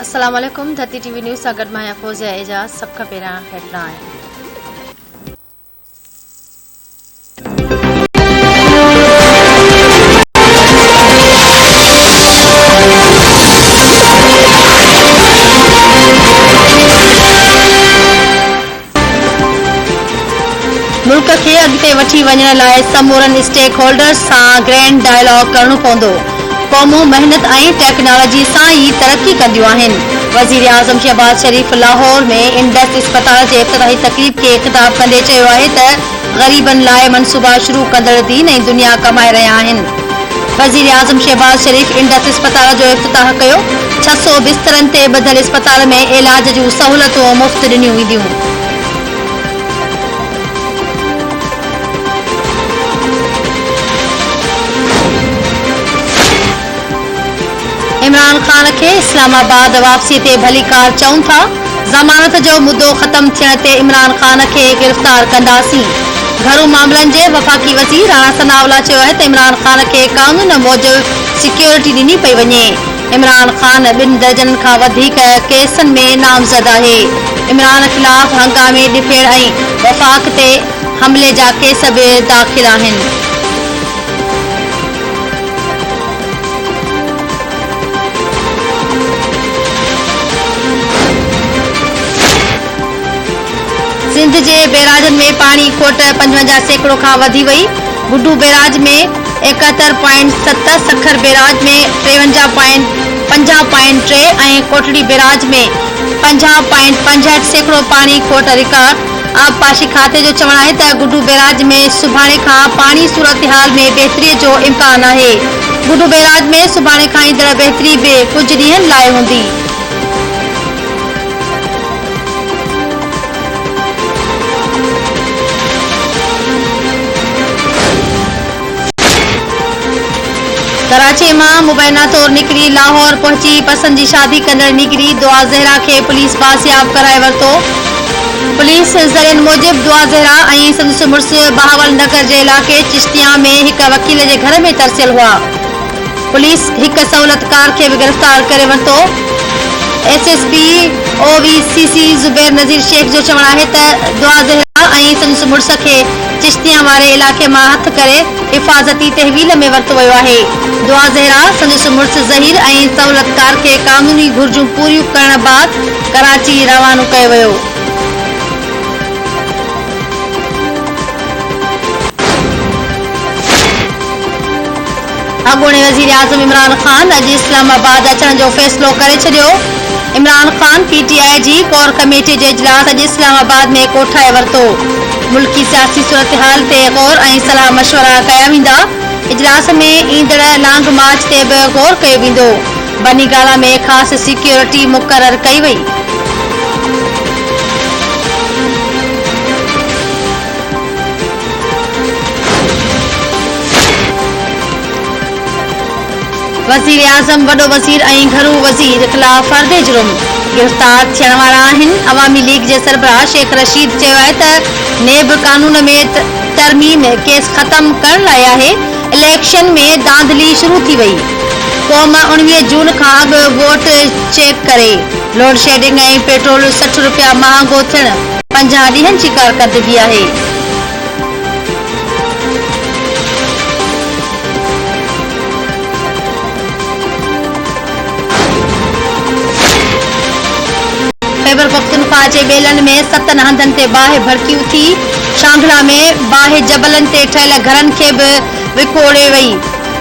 अस्सलाम वालेकुम। धरती टीवी न्यूज़ सां गॾु मां फ़ौज़िया एजाज़। सभ खां पहिरियां हेडलाइन। मुल्क खे अॻिते वठी वञण लाइ समूरनि स्टेक होल्डर्स सां ग्रैंड डायलॉग करणो पवंदो। क़ौमूं महिनत ऐं टेक्नोलॉजी सां ई तरक़ी कंदियूं आहिनि। वज़ीर आज़म शहबाज शरीफ़ लाहौर में इंडस इस्पताल जे इफ़्तिताही तक़रीब खे ख़िताब कंदे चयो आहे त ग़रीबनि लाइ मनसूबा शुरू कंदड़ दीन ऐं दुनिया कमाए रहिया आहिनि। वज़ीर आज़म शहबाज शरीफ़ इंडस इस्पताल जो इफ़्तिताह कयो। 600 बिस्तरनि ते ॿधल इस्पताल में इलाज जूं सहूलियतूं मुफ़्त ॾिनियूं वेंदियूं। इमरान ख़ान खे इस्लामाबाद वापसी ते भली कार चऊं था। ज़मानत जो मुद्दो ख़त्म थियण ते इमरान ख़ान खे गिरफ़्तार कंदासीं। घरू मामलनि जे वफ़ाक़ी वज़ीर राणा सनावला चयो आहे त इमरान ख़ान खे क़ानून मूजिबि सिक्योरिटी ॾिनी पई वञे। इमरान ख़ान 2 दर्जन खां वधीक केसनि में नामज़द आहे। इमरान ख़िलाफ़ हंगामे ॾिफेड़ ऐं वफ़ाक़ ते हमले जा केस बि दाख़िल आहिनि। सिंध जे बैराजनि में पाणी खोट 55% खां वधी वई। गुड्डू बैराज में 71.7, सखर बैराज में 53.50.3 ऐं कोटड़ी बैराज में 50.65% पाणी खोट रिकॉर्ड। आबपाशी खाते जो चवणु आहे त गुड्डू बैराज में सुभाणे खां पाणी सूरतहाल में बहितरीअ जो इम्कान आहे। गुड्डू बैराज में सुभाणे खां ईंदड़ बहितरी बि कुझु ॾींहंनि लाइ हूंदी। कराची मां मुबैना तौर निकिरी लाहौर पहुची पसंद जी शादी कंदड़ निकिरी दुआ ज़हरा खे पुलिस बासियाब कराए वरितो। पुलिस ज़रियनि मूजिबि दुआ ज़हरा ऐं संदसि मुड़ुसु बहावल नगर जे इलाइक़े चिश्तिया में हिक वकील जे घर में तरसियल हुआ। पुलिस हिक सहूलियतकार खे बि गिरफ़्तार करे वरितो। SSP OVCC ज़ुबैर नज़ीर शेख जो चवणु आहे त दुआ ज़हरा ऐं संदसि मुड़ुस खे चिश्तिया वारे इलाइक़े मां हथ करे हिफ़ाज़ती तहवील में वरितो वियो आहे। दुआ ज़हरा संदसि मुड़ुसु ज़हीर ऐं सहूलियतकार खे क़ानूनी घुर्जूं पूरियूं करण बैदि कराची रवानो कयो वियो। अॻूणे वज़ीर आज़म इमरान ख़ान अॼु इस्लामाबाद अचण जो फ़ैसिलो करे छॾियो। इमरान ख़ान PTI जी कोर कमेटी जो इजलास अॼु इस्लामाबाद में कोठाए वरितो। मुल्की सियासी सूरतहाल ते गौर ऐं सलाह मशवरा कया वेंदा। इजलास में ईंदड़ लांग मार्च ते बि गौर कयो वेंदो। बनीगाला में ख़ासि सिक्योरिटी मुक़ररु कई वई। वज़ीर आज़म वॾो वज़ीर ऐं घरू वज़ीर ख़िलाफ़ फर्दे जुर्म गिरफ़्तार थियण वारा आहिनि। अवामी लीग जे सरबराह शेख रशीद चयो आहे त नेब कानून में तरमीम केस ख़त्म करण लाइ आहे। इलेक्शन में धांधली शुरू थी वई। क़ौम 19 जून खां अॻु वोट चेक करे। लोड शेडिंग ऐं पेट्रोल 60 रुपया महांगो थियण 50 ॾींहंनि जी कारकर्दगी आहे। खैबर पख्तूनख्वा जे बेलन में 7 हंधनि ते बाहि भड़की उथी। शांगला में बाहि जबलनि ते ठहियल घरनि खे बि विकोड़े वई।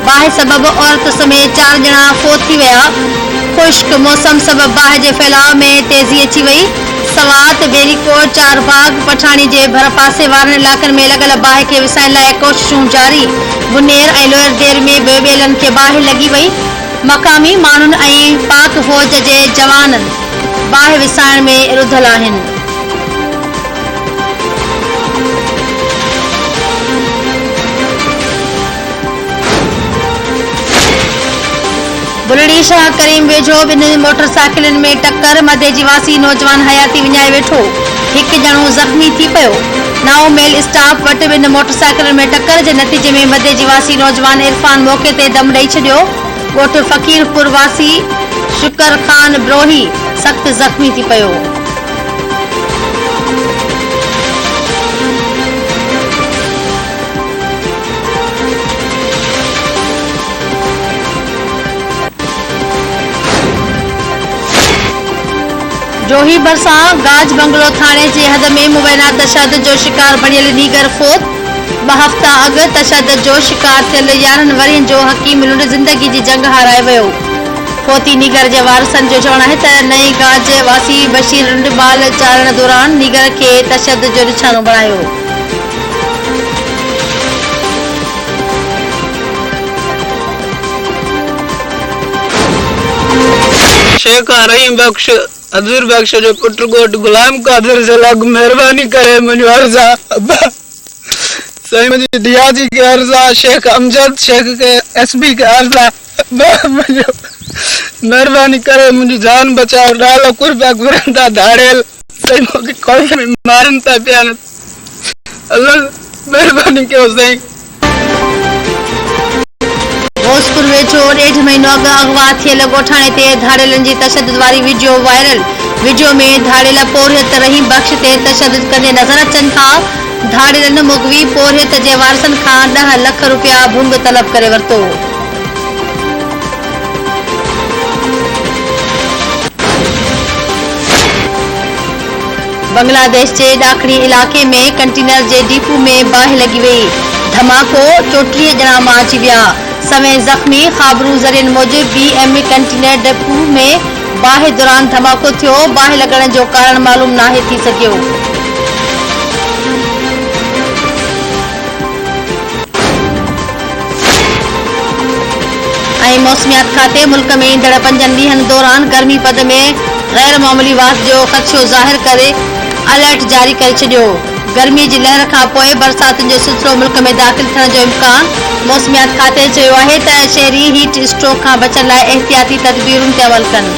बाहि सबबि औरत समेत 4 ॼणा फोत थी विया। ख़ुश्क मौसम सबबि बाहि जे फैलाव में तेज़ी अची वई। सवात, बेरीकोट, चारबाग, पठाणी जे भर पासे वारनि इलाइक़नि में लॻल बाहि खे विसाइण लाइ कोशिशूं जारी। बुनेर ऐं लोयर देर में बि ॿेलनि खे बाहि लॻी वई। मक़ामी माण्हुनि ऐं पाक फ़ौज जे जवाननि बाहि विसाइण में रुधल आहिनि। बुलड़ी शाह करीम वेझो 2 मोटरसाइकिलनि में टक्कर। मधे जीवासी नौजवान हयाती विञाए वेठो। हिकु ॼणो ज़ख़्मी थी पियो। नओं मेल स्टाफ वटि 2 मोटरसाइकिलनि में टक्कर जे नतीजे में मधे जीवासी नौजवान इरफान मौक़े ते दम ॾेई छॾियो। ॻोठ फ़कीरपुर वासी शुकर खान ब्रोही सख्त जख्मी थी पियो। जोही भरसा गाज बंगलो थाने जे हद में मुबैना तशद्दुद जो शिकार बणियल नीगर फोत। 2 हफ़्ता अग तशद्दुद जो शिकार थियल 11 वरियन जो हकीम लुंड ज़िंदगी जी जंग हाराए वियो। फोती नीगर जे वारसन जो चवण आहे त नई गाज वासी बशीर लुंड बाल चारण दौरान नीगर के तशद्दुद जो निशानो बणायो। शेख रहीम बख्श हजूर बख्श जो पुट गोट गुलाम कादिर से लग मेहरबानी करे मुझे अर्जा अब्बा सही मुझे दिया जी के अर्जा शेख अमजद शेख के एसबी के अर्जा मुझे मेहरबानी करे मुझे जान बचाओ डालो कुर्बा गुरंदा धाड़ेल सही मुझे कोई में मारन ता प्यान अल्लाह मेहरबानी के सही। भोजपुर वेझो 1.5 महीनो अॻु अगवा थियल ॻोठाणे ते धाड़ेलनि जी तशद्दुद वारी वीडियो वायरल। वीडियो में धाड़ेल पोरियत रहीम बख्श ते तशद्दुद कंदे नज़र अचनि था। धाड़ेलनि मुगवी पोरियत जे वारसनि खां 10 लख रुपया भुंग तलब करे वरितो। बांग्लादेश जे ॾाखणी इलाके में कंटेनर जे डिपो में बाहि लॻी वई। धमाको 34 ॼणा मारिजी विया समेत जख्मी। ख़बरूं ज़रियनि मूजिब BM कंटेनर डिपो में बाहि दौरान धमाको थियो। बाहि लॻण जो कारण मालूम नाहे थी सघियो। ऐं मौसमियात खाते मुल्क में ईंदड़ 5 ॾींहनि दौरान गर्मी पद में गैर मामूली वाध जो ख़दशो ज़ाहिर करे अलर्ट जारी करे छॾियो। गर्मी जी लहर खां पोइ बरसातुनि जो सिलसिलो मुल्क में दाख़िल थियण जो इम्कान। मौसमियात खाते चयो आहे त शहरी हीट स्ट्रोक खां बचण लाइ एहतियाती तदबीरुनि ते अमल कनि।